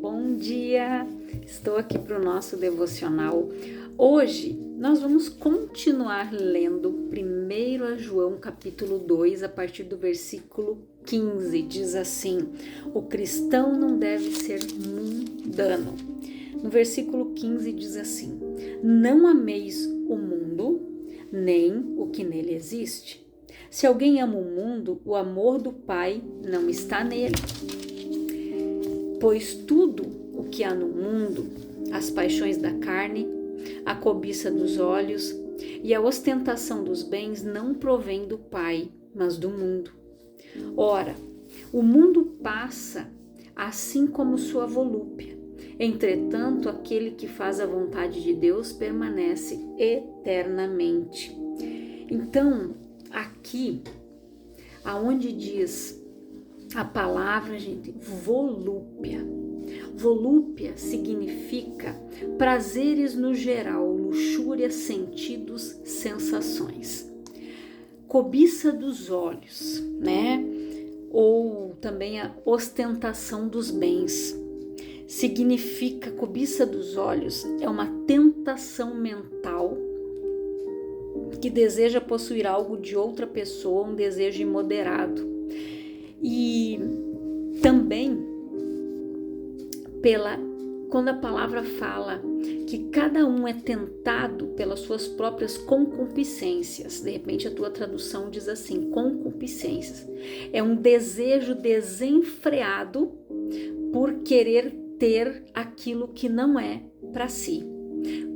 bom dia! Estou aqui para o nosso devocional. Hoje nós vamos continuar lendo 1 João capítulo 2, a partir do versículo 15. Diz assim: o cristão não deve ser mundano. No versículo 15 diz assim: não ameis o mundo, nem o que nele existe. Se alguém ama o mundo, o amor do Pai não está nele. Pois tudo o que há no mundo, as paixões da carne, a cobiça dos olhos e a ostentação dos bens não provém do Pai, mas do mundo. Ora, o mundo passa assim como sua volúpia. Entretanto, aquele que faz a vontade de Deus permanece eternamente. Então, aqui, aonde diz a palavra, gente, volúpia. Volúpia significa prazeres no geral, luxúria, sentidos, sensações. Cobiça dos olhos, né? Ou também a ostentação dos bens. Significa, cobiça dos olhos é uma tentação mental que deseja possuir algo de outra pessoa, um desejo imoderado. E também quando a palavra fala que cada um é tentado pelas suas próprias concupiscências, de repente a tua tradução diz assim, concupiscências, é um desejo desenfreado por querer ter aquilo que não é para si,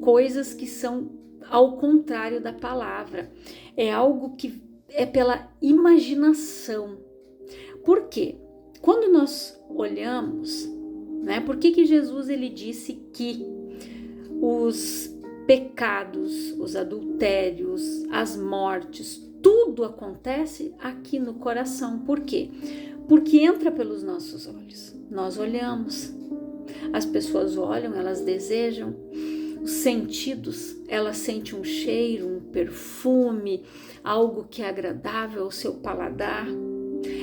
coisas que são ao contrário da palavra, é algo que é pela imaginação. Por quê? Quando nós olhamos, né, por que Jesus ele disse que os pecados, os adultérios, as mortes, tudo acontece aqui no coração? Por quê? Porque entra pelos nossos olhos. Nós olhamos, as pessoas olham, elas desejam, os sentidos, ela sente um cheiro, um perfume, algo que é agradável ao seu paladar.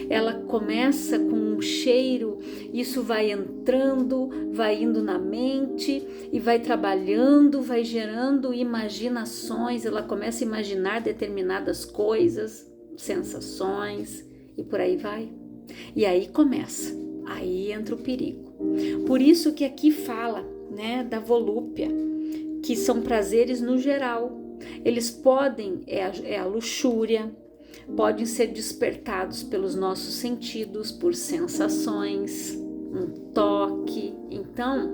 Ela começa com um cheiro, isso vai entrando, vai indo na mente e vai trabalhando, vai gerando imaginações, ela começa a imaginar determinadas coisas, sensações e por aí vai. E aí começa, aí entra o perigo. Por isso que aqui fala, né, da volúpia, que são prazeres no geral. Eles podem, é a luxúria, podem ser despertados pelos nossos sentidos, por sensações, um toque. Então,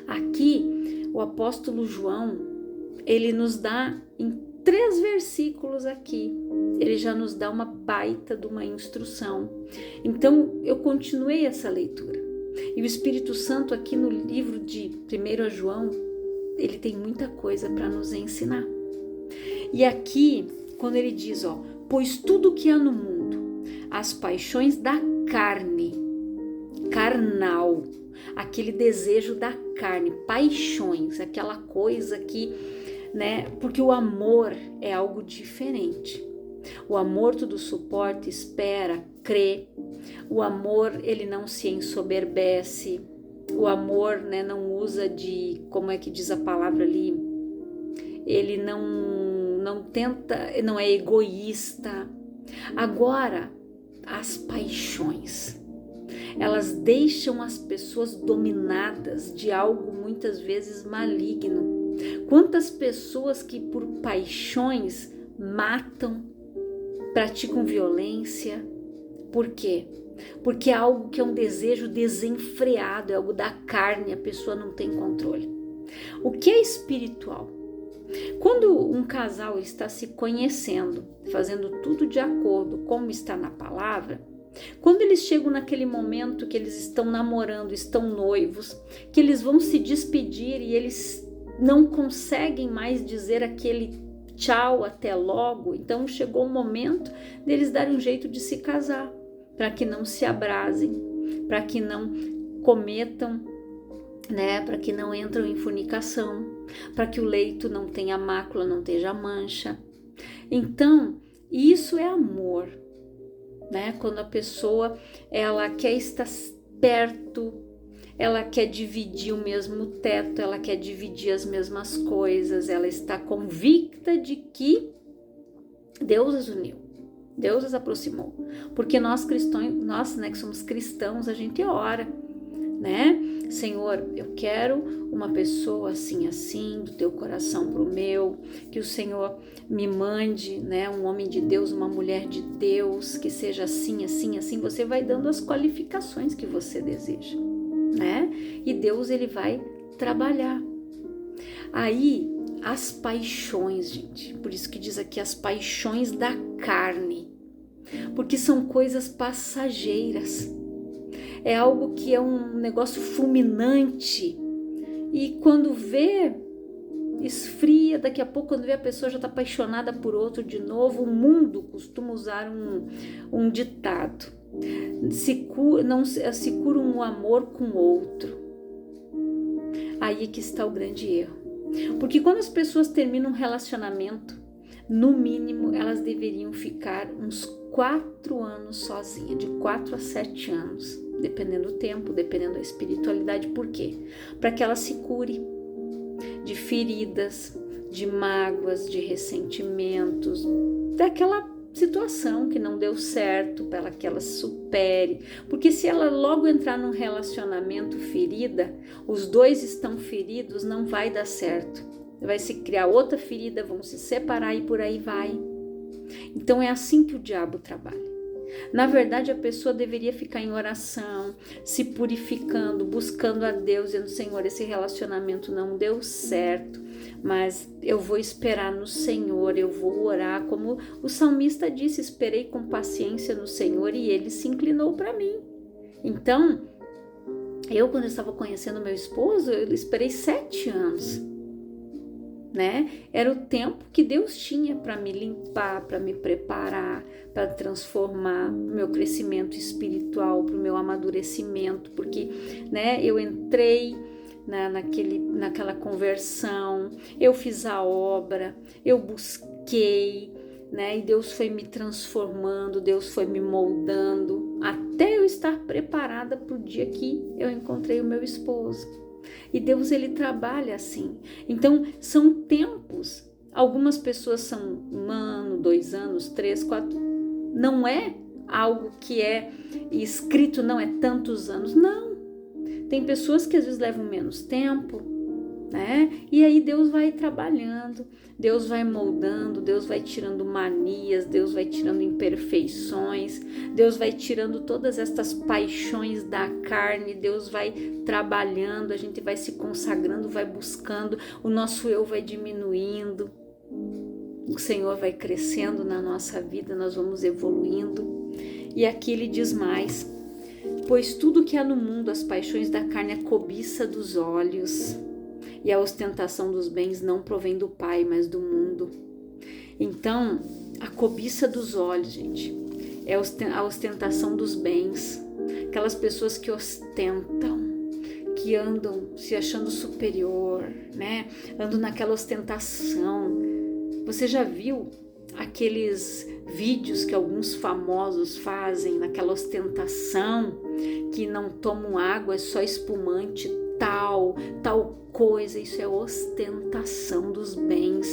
aqui o apóstolo João, ele nos dá em 3 versículos aqui, ele já nos dá uma baita de uma instrução. Então, eu continuei essa leitura. E o Espírito Santo aqui no livro de 1 João, ele tem muita coisa para nos ensinar. E aqui, quando ele diz, pois tudo que há no mundo, as paixões da carne, carnal, aquele desejo da carne, paixões, aquela coisa que, né, porque o amor é algo diferente. O amor tudo suporta, espera, crê. O amor, ele não se ensoberbece. O amor, né, não usa de, como é que diz a palavra ali? Ele não tenta, não é egoísta. Agora, as paixões, elas deixam as pessoas dominadas de algo muitas vezes maligno. Quantas pessoas que por paixões matam, praticam violência? Por quê? Porque é algo que é um desejo desenfreado, é algo da carne, a pessoa não tem controle. O que é espiritual? Quando um casal está se conhecendo, fazendo tudo de acordo como está na palavra, quando eles chegam naquele momento que eles estão namorando, estão noivos, que eles vão se despedir e eles não conseguem mais dizer aquele tchau, até logo, então chegou o momento deles darem um jeito de se casar, para que não se abrasem, para que não cometam, né, para que não entram em fornicação, para que o leito não tenha mácula, não tenha mancha. Então, isso é amor, né? Quando a pessoa ela quer estar perto, ela quer dividir o mesmo teto, ela quer dividir as mesmas coisas, ela está convicta de que Deus as uniu, Deus as aproximou, porque nós cristãos, né, que somos cristãos, a gente ora, né? Senhor, eu quero uma pessoa assim, assim, do teu coração pro meu, que o Senhor me mande, né, um homem de Deus, uma mulher de Deus, que seja assim, assim, assim. Você vai dando as qualificações que você deseja, né? E Deus, ele vai trabalhar. Aí, as paixões, gente, por isso que diz aqui as paixões da carne, porque são coisas passageiras. É algo que é um negócio fulminante e quando vê, esfria, daqui a pouco quando vê a pessoa já está apaixonada por outro de novo. O mundo costuma usar um ditado, não se cura um amor com outro. Aí é que está o grande erro, porque quando as pessoas terminam um relacionamento, no mínimo elas deveriam ficar uns 4 anos sozinhas, de 4 a 7 anos, dependendo do tempo, dependendo da espiritualidade. Por quê? Para que ela se cure de feridas, de mágoas, de ressentimentos, daquela situação que não deu certo, para que ela supere. Porque se ela logo entrar num relacionamento ferida, os dois estão feridos, não vai dar certo. Vai se criar outra ferida, vão se separar e por aí vai. Então é assim que o diabo trabalha. Na verdade, a pessoa deveria ficar em oração, se purificando, buscando a Deus, dizendo: Senhor, esse relacionamento não deu certo, mas eu vou esperar no Senhor, eu vou orar. Como o salmista disse, esperei com paciência no Senhor e ele se inclinou para mim. Então, quando eu estava conhecendo meu esposo, eu esperei 7 anos. Né? Era o tempo que Deus tinha para me limpar, para me preparar, para transformar o meu crescimento espiritual, para o meu amadurecimento, porque, né, eu entrei naquela conversão, eu fiz a obra, eu busquei, né, e Deus foi me transformando, Deus foi me moldando, até eu estar preparada para o dia que eu encontrei o meu esposo. E Deus, ele trabalha assim. Então, são tempos. Algumas pessoas são 1 ano, 2 anos, 3, 4. Não é algo que é escrito, não é tantos anos. Não. Tem pessoas que às vezes levam menos tempo, né? E aí Deus vai trabalhando, Deus vai moldando, Deus vai tirando manias, Deus vai tirando imperfeições, Deus vai tirando todas estas paixões da carne, Deus vai trabalhando, a gente vai se consagrando, vai buscando, o nosso eu vai diminuindo, o Senhor vai crescendo na nossa vida, nós vamos evoluindo. E aqui ele diz mais: pois tudo que há no mundo, as paixões da carne, a cobiça dos olhos e a ostentação dos bens não provém do Pai, mas do mundo. Então, a cobiça dos olhos, gente, é a ostentação dos bens. Aquelas pessoas que ostentam, que andam se achando superior, né? Andam naquela ostentação. Você já viu aqueles vídeos que alguns famosos fazem, naquela ostentação, que não tomam água, é só espumante, tal coisa? Isso é ostentação dos bens,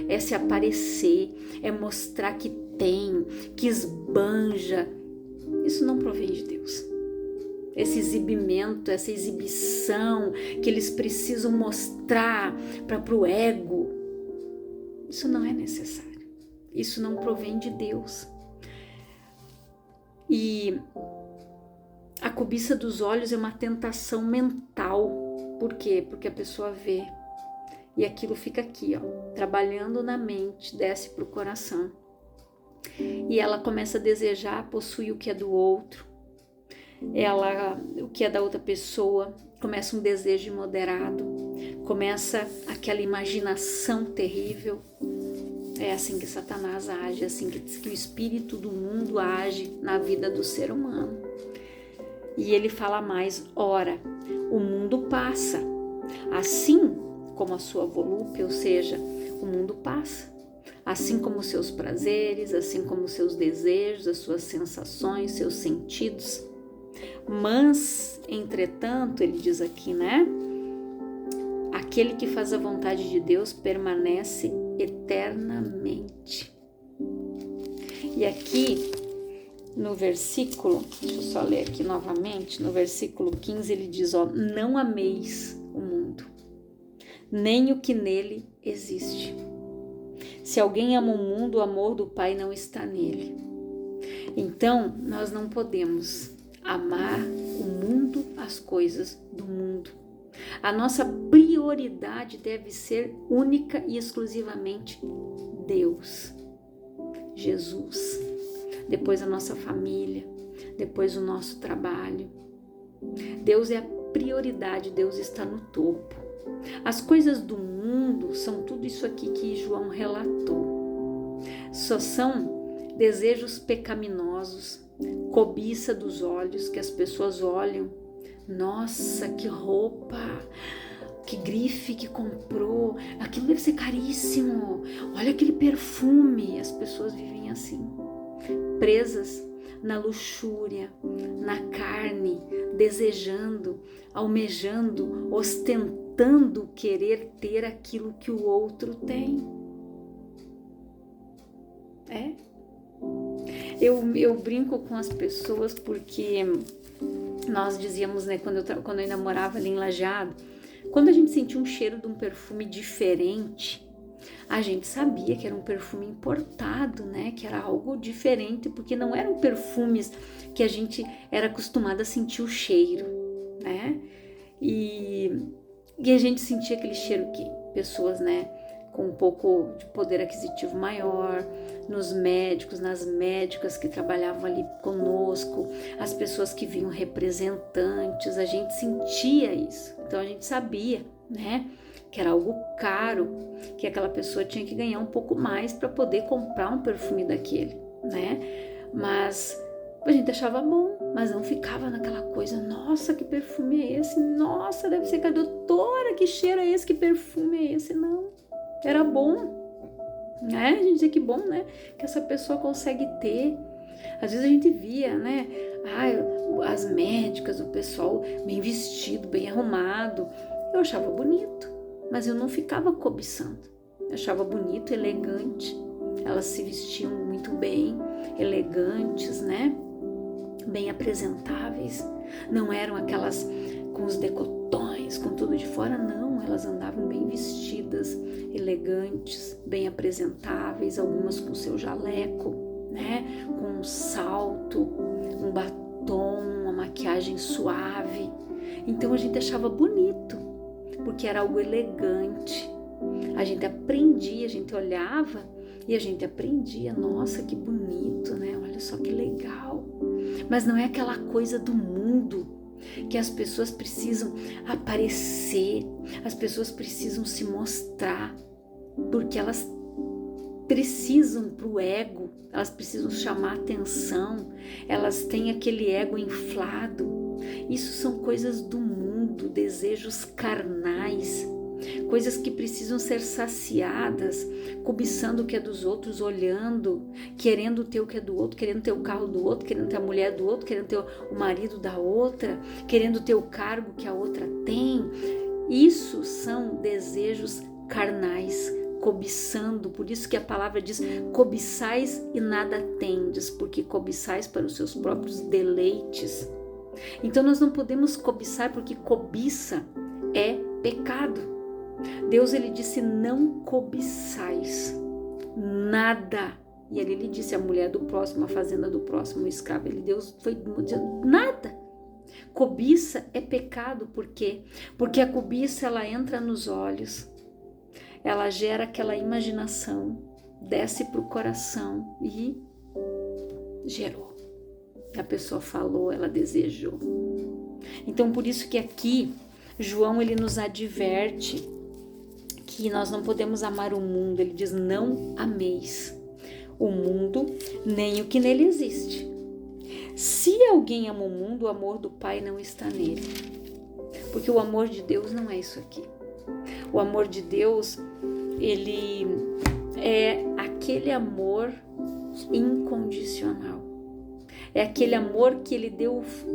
é se aparecer, é mostrar que tem, que esbanja. Isso não provém de Deus. Esse exibimento, essa exibição que eles precisam mostrar para o ego, isso não é necessário. Isso não provém de Deus. E a cobiça dos olhos é uma tentação mental. Por quê? Porque a pessoa vê e aquilo fica aqui, ó, trabalhando na mente, desce para o coração. E ela começa a desejar, possuir o que é do outro. O que é da outra pessoa, começa um desejo imoderado, começa aquela imaginação terrível. É assim que Satanás age, é assim que o espírito do mundo age na vida do ser humano. E ele fala mais: ora, o mundo passa, assim como a sua volúpia, ou seja, o mundo passa. Assim como os seus prazeres, assim como os seus desejos, as suas sensações, seus sentidos. Mas, entretanto, ele diz aqui, né? Aquele que faz a vontade de Deus permanece eternamente. E aqui, no versículo, deixa eu só ler aqui novamente, no versículo 15 ele diz, ó, não ameis o mundo, nem o que nele existe. Se alguém ama o mundo, o amor do Pai não está nele. Então, nós não podemos amar o mundo, as coisas do mundo. A nossa prioridade deve ser única e exclusivamente Deus, Jesus. Depois a nossa família, depois o nosso trabalho. Deus é a prioridade, Deus está no topo. As coisas do mundo são tudo isso aqui que João relatou. Só são desejos pecaminosos, cobiça dos olhos, que as pessoas olham. Nossa, que roupa, que grife que comprou, aquilo deve ser caríssimo. Olha aquele perfume. As pessoas vivem assim, presas na luxúria, na carne, desejando, almejando, ostentando querer ter aquilo que o outro tem. Eu brinco com as pessoas porque nós dizíamos, né, quando eu ainda morava ali em Lajeado, quando a gente sentia um cheiro de um perfume diferente, a gente sabia que era um perfume importado, né? Que era algo diferente, porque não eram perfumes que a gente era acostumado a sentir o cheiro, né? E a gente sentia aquele cheiro que pessoas, né, com um pouco de poder aquisitivo maior, nos médicos, nas médicas que trabalhavam ali conosco, as pessoas que vinham representantes, a gente sentia isso. Então a gente sabia, né, que era algo caro, que aquela pessoa tinha que ganhar um pouco mais para poder comprar um perfume daquele, né? Mas a gente achava bom, mas não ficava naquela coisa, nossa, que perfume é esse? Nossa, deve ser que a doutora, que cheiro é esse? Que perfume é esse? Não, era bom, né? A gente dizia que bom, né? Que essa pessoa consegue ter. Às vezes a gente via, né? As médicas, o pessoal bem vestido, bem arrumado. Eu achava bonito, mas eu não ficava cobiçando. Eu achava bonito, elegante. Elas se vestiam muito bem, elegantes, né? Bem apresentáveis. Não eram aquelas com os decotões, com tudo de fora, não. Elas andavam bem vestidas, elegantes, bem apresentáveis, algumas com seu jaleco, né? Com um salto, um batom, uma maquiagem suave. Então a gente achava bonito, porque era algo elegante. A gente aprendia, a gente olhava e a gente aprendia, nossa, que bonito, né? Olha só que legal. Mas não é aquela coisa do mundo que as pessoas precisam aparecer, as pessoas precisam se mostrar, porque elas precisam pro ego, elas precisam chamar atenção, elas têm aquele ego inflado. Isso são coisas do mundo, desejos carnais, coisas que precisam ser saciadas, cobiçando o que é dos outros, olhando, querendo ter o que é do outro, querendo ter o carro do outro, querendo ter a mulher do outro, querendo ter o marido da outra, querendo ter o cargo que a outra tem. Isso são desejos carnais, cobiçando. Por isso que a palavra diz, cobiçais e nada tendes, porque cobiçais para os seus próprios deleites. Então nós não podemos cobiçar, porque cobiça é pecado. Deus, ele disse, não cobiçais nada. E ele disse, a mulher do próximo, a fazenda do próximo, o escravo. Deus foi dizendo, nada. Cobiça é pecado, por quê? Porque a cobiça, ela entra nos olhos, ela gera aquela imaginação, desce para o coração e gerou. A pessoa falou, ela desejou. Então, por isso que aqui, João, ele nos adverte que nós não podemos amar o mundo. Ele diz, não ameis o mundo, nem o que nele existe. Se alguém ama o mundo, o amor do Pai não está nele. Porque o amor de Deus não é isso aqui. O amor de Deus, ele é aquele amor incondicional. É aquele amor que ele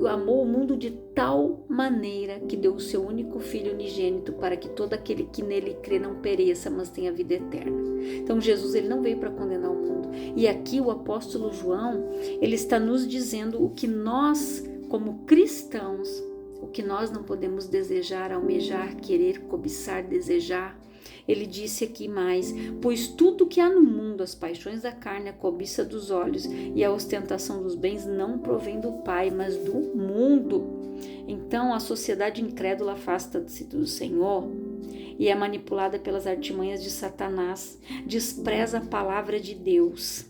amou o mundo de tal maneira que deu o seu único Filho unigênito para que todo aquele que nele crê não pereça, mas tenha vida eterna. Então Jesus, ele não veio para condenar o mundo. E aqui o apóstolo João, ele está nos dizendo o que nós, como cristãos, o que nós não podemos desejar, almejar, querer, cobiçar, desejar. Ele disse aqui mais: pois tudo que há no mundo, as paixões da carne, a cobiça dos olhos e a ostentação dos bens, não provém do Pai, mas do mundo. Então a sociedade incrédula afasta-se do Senhor e é manipulada pelas artimanhas de Satanás, despreza a palavra de Deus.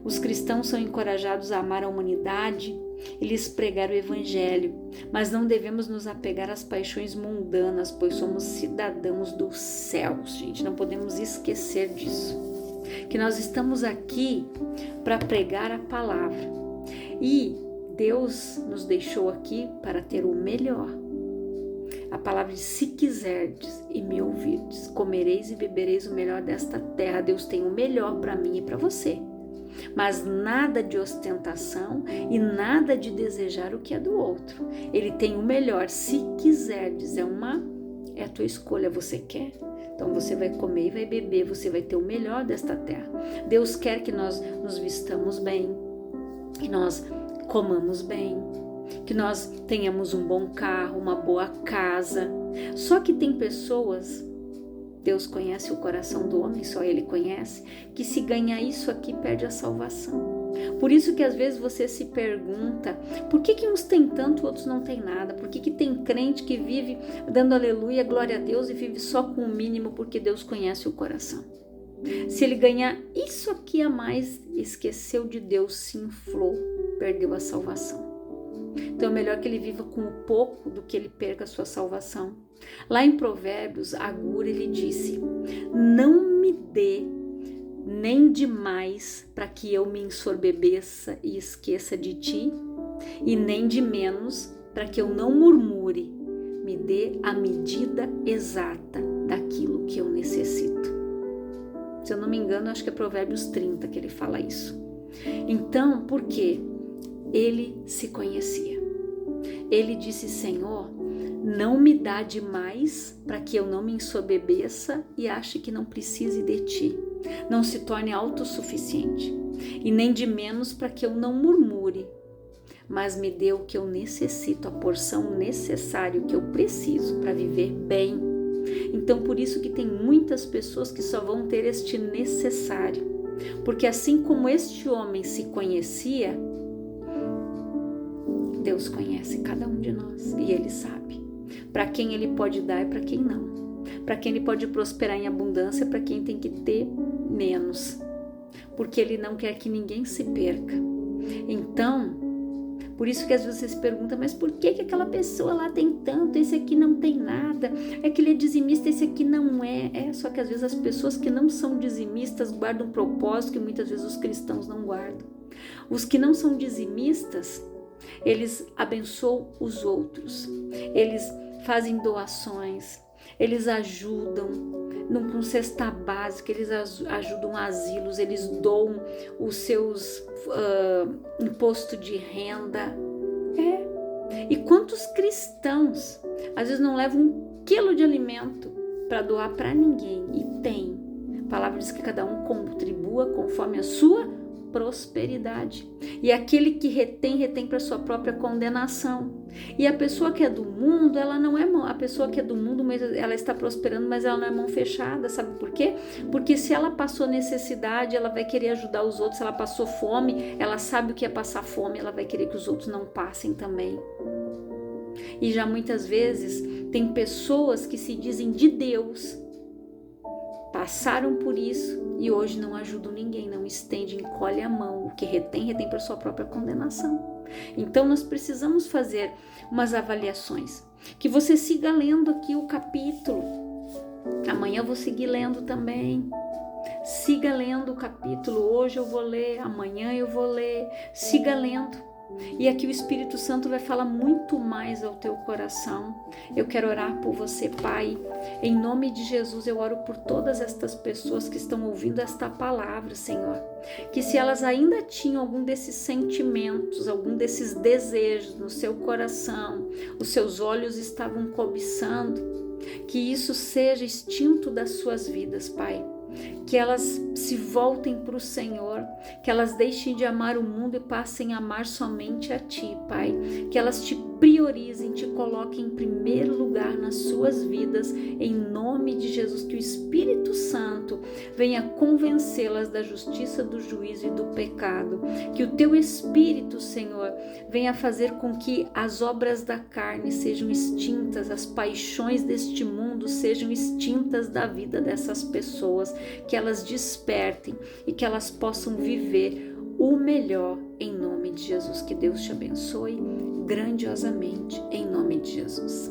Os cristãos são encorajados a amar a humanidade e lhes pregar o evangelho, mas não devemos nos apegar às paixões mundanas, pois somos cidadãos dos céus, gente, não podemos esquecer disso, que nós estamos aqui para pregar a palavra, e Deus nos deixou aqui para ter o melhor. A palavra diz: se quiserdes e me ouvirdes, comereis e bebereis o melhor desta terra. Deus tem o melhor para mim e para você. Mas nada de ostentação e nada de desejar o que é do outro. Ele tem o melhor. Se quiserdes, é a tua escolha. Você quer? Então você vai comer e vai beber, você vai ter o melhor desta terra. Deus quer que nós nos vistamos bem, que nós comamos bem, que nós tenhamos um bom carro, uma boa casa. Só que tem pessoas, Deus conhece o coração do homem, só Ele conhece, que se ganhar isso aqui perde a salvação. Por isso que às vezes você se pergunta, por que uns tem tanto e outros não tem nada? Por que tem crente que vive dando aleluia, glória a Deus, e vive só com o mínimo porque Deus conhece o coração? Se ele ganhar isso aqui a mais, esqueceu de Deus, se inflou, perdeu a salvação. Então é melhor que ele viva com o pouco do que ele perca a sua salvação. Lá em Provérbios, Agur, ele disse: não me dê nem demais para que eu me ensorbebeça e esqueça de ti, e nem de menos para que eu não murmure. Me dê a medida exata daquilo que eu necessito. Se eu não me engano, acho que é Provérbios 30 que ele fala isso. Então, por quê? Ele se conhecia. Ele disse: Senhor, não me dá demais para que eu não me ensoberbeça e ache que não precise de ti. Não se torne autossuficiente. E nem de menos para que eu não murmure. Mas me dê o que eu necessito, a porção necessária, o que eu preciso para viver bem. Então, por isso que tem muitas pessoas que só vão ter este necessário. Porque assim como este homem se conhecia, Deus conhece cada um de nós e Ele sabe para quem Ele pode dar e para quem não, para quem Ele pode prosperar em abundância, para quem tem que ter menos, porque Ele não quer que ninguém se perca. Então, por isso que às vezes você se pergunta, mas por que aquela pessoa lá tem tanto, esse aqui não tem nada, é que ele é dizimista, esse aqui não é. Só que às vezes as pessoas que não são dizimistas guardam um propósito que muitas vezes os cristãos não guardam. Os que não são dizimistas, eles abençoam os outros, eles fazem doações, eles ajudam com cesta básica, eles ajudam asilos, eles doam os seus imposto de renda. E quantos cristãos às vezes não levam 1 quilo de alimento para doar para ninguém? E tem. A palavra diz que cada um contribua conforme a sua prosperidade. E aquele que retém para sua própria condenação. E a pessoa que é do mundo, ela não é a pessoa que é do mundo, mas ela está prosperando, mas ela não é mão fechada. Sabe por quê? Porque se ela passou necessidade, ela vai querer ajudar os outros. Se ela passou fome, ela sabe o que é passar fome, ela vai querer que os outros não passem também. E já muitas vezes tem pessoas que se dizem de Deus, passaram por isso e hoje não ajudam ninguém, não estendem, encolhe a mão. O que retém para sua própria condenação. Então nós precisamos fazer umas avaliações. Que você siga lendo aqui o capítulo. Amanhã eu vou seguir lendo também. Siga lendo o capítulo. Hoje eu vou ler, amanhã eu vou ler. Siga lendo. E aqui o Espírito Santo vai falar muito mais ao teu coração. Eu quero orar por você, Pai. Em nome de Jesus, eu oro por todas estas pessoas que estão ouvindo esta palavra, Senhor. Que se elas ainda tinham algum desses sentimentos, algum desses desejos no seu coração, os seus olhos estavam cobiçando, que isso seja extinto das suas vidas, Pai. Que elas se voltem para o Senhor, que elas deixem de amar o mundo e passem a amar somente a Ti, Pai. Que elas te priorizem, te coloquem em primeiro lugar nas suas vidas, em nome de Jesus. Que o Espírito Santo venha convencê-las da justiça, do juízo e do pecado. Que o Teu Espírito, Senhor, venha fazer com que as obras da carne sejam extintas, as paixões deste mundo sejam extintas da vida dessas pessoas, que elas despertem e que elas possam viver o melhor em nome de Jesus. Que Deus te abençoe grandiosamente em nome de Jesus.